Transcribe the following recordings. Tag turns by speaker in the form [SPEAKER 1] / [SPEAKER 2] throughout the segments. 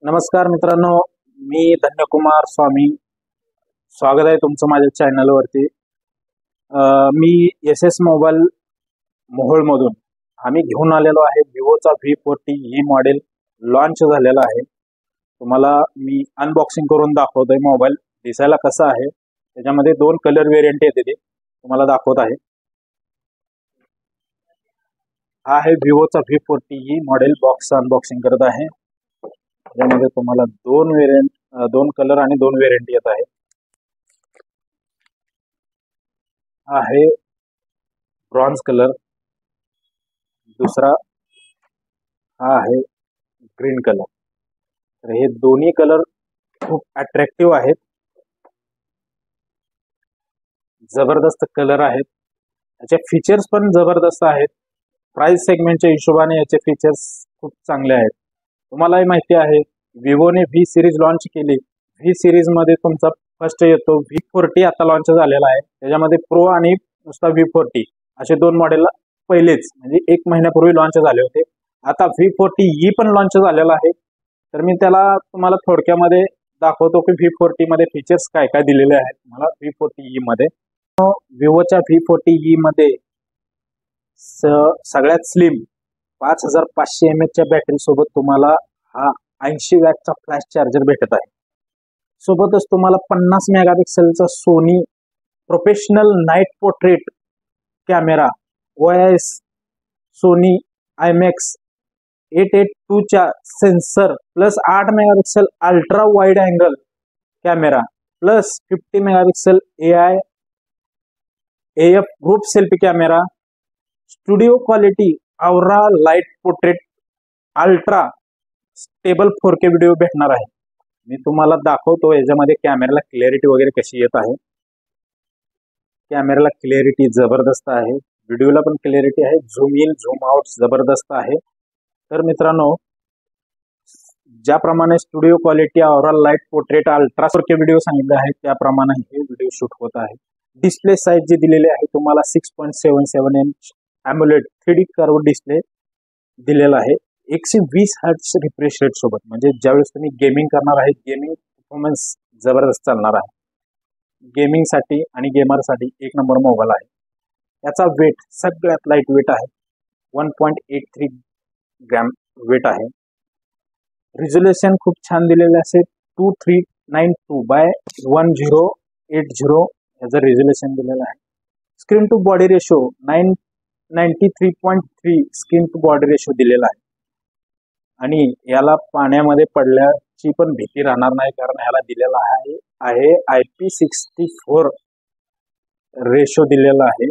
[SPEAKER 1] नमस्कार मित्रांनो, मी धन्यकुमार स्वामी. स्वागत आहे तुमचं माझ्या चॅनलवरती. मी एस मोबाईल मोहोळमधून आम्ही घेऊन आलेलो आहे विवोचा V40 मॉडेल लॉन्च झालेला आहे. तुम्हाला मी अनबॉक्सिंग करून दाखवतोय. मोबाईल दिसायला कसा आहे, त्याच्यामध्ये 2 कलर व्हेरियंट येते ते तुम्हाला दाखवत आहे. हा आहे विवोचा V40 मॉडेल. बॉक्स अनबॉक्सिंग करत आहे. त्यामध्ये तुम्हाला 2 कलर आणि 2 व्हेरियंट येत आहे. हा आहे ब्रॉन्झ कलर, दुसरा हा आहे ग्रीन कलर. तर हे दोन्ही कलर खूप अट्रॅक्टिव्ह आहेत, जबरदस्त कलर आहेत. याचे फीचर्स पण जबरदस्त आहेत. प्राइस सेगमेंटच्या हिशोबाने याचे फीचर्स खूप चांगले आहेत. तुम्हालाही माहिती आहे विवोने V सिरीज लॉन्च केली. V सिरीज मध्ये तुमचा फर्स्ट येतो V40 आता लॉन्च झालेला आहे. त्याच्यामध्ये प्रो आणि नुसता V40 असे 2 मॉडेल पहिलेच म्हणजे 1 महिन्यापूर्वी लॉन्च झाले होते. आता V40 पण लॉन्च झालेला आहे. तर मी त्याला तुम्हाला थोडक्यामध्ये दाखवतो की V40 मध्ये फीचर्स काय काय दिलेले आहेत. मला V40 मध्ये विवोच्या V40 मध्ये सगळ्यात स्लिम 5500 mAh च्या बॅटरी सोबत तुम्हाला हा 80 वॅटचा फ्लॅश चार्जर भेटत आहे. सोबतच तुम्हाला 50 मेगापिक्सेलचा Sony professional night portrait camera, OIS Sony IMAX 882 च्या sensor plus 8 megapixel ultra wide angle camera plus 50 megapixel AF group selfie camera, studio quality aura light portrait ultra stable 4K video भेटणार आहे. मी तुम्हाला दाखवतो याच्यामध्ये कॅमेराला क्लॅरिटी वगैरे कशी येत आहे. कॅमेराला क्लॅरिटी जबरदस्त आहे, व्हिडिओला पण क्लॅरिटी आहे, झूम इन झूम आउट जबरदस्त आहे. तर मित्रांनो, ज्याप्रमाणे studio quality aura light portrait ultra 4K video सांगितले आहे त्याप्रमाणे हे व्हिडिओ शूट होत आहे. डिस्प्ले साईज जी दिलेली आहे तुम्हाला 6.77 inch AMOLED 3D curve display दिलेला आहे. 120 हर्ट्ज रिफ्रेश रेट सोबत, म्हणजे ज्यावेळेस तुम्ही गेमिंग करणार आहे गेमिंग परफॉर्मन्स जबरदस्त चालणार आहे. गेमिंग साठी आणि गेमर साठी एक नंबर मोबाईल आहे. याचा वेट सगळ्यात लाईट वेट आहे, 1.83 ग्रॅम वेट आहे. रिझोल्युशन खूप छान दिलेले असे 2392 बाय 1080 याचं रिझोल्युशन दिलेलं आहे. Screen to body ratio 93.3 screen to body ratio दिलेला आहे. आणि याला पाण्यामध्ये पडल्याची पण भीती राहणार नाही, कारण याला दिलेला आहे IP64 रेशो दिलेला आहे.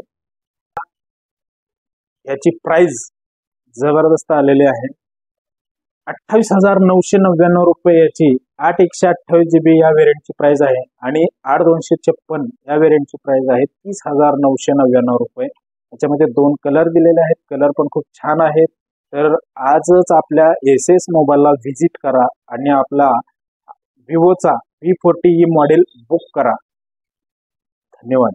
[SPEAKER 1] याची प्राइस जबरदस्त आलेली आहे, 28,999 रुपये याची 8/128 GB या व्हेरियंटची प्राइस आहे. आणि 8/256 या व्हेरियंटची प्राइस आहे 30,999 रुपये. याच्यामध्ये 2 कलर दिलेले आहेत, कलर पण खूप छान आहेत. तर आजच आपल्या एस मोबाईलला व्हिजिट करा आणि आपला विवोचा V40 मॉडेल बुक करा. धन्यवाद.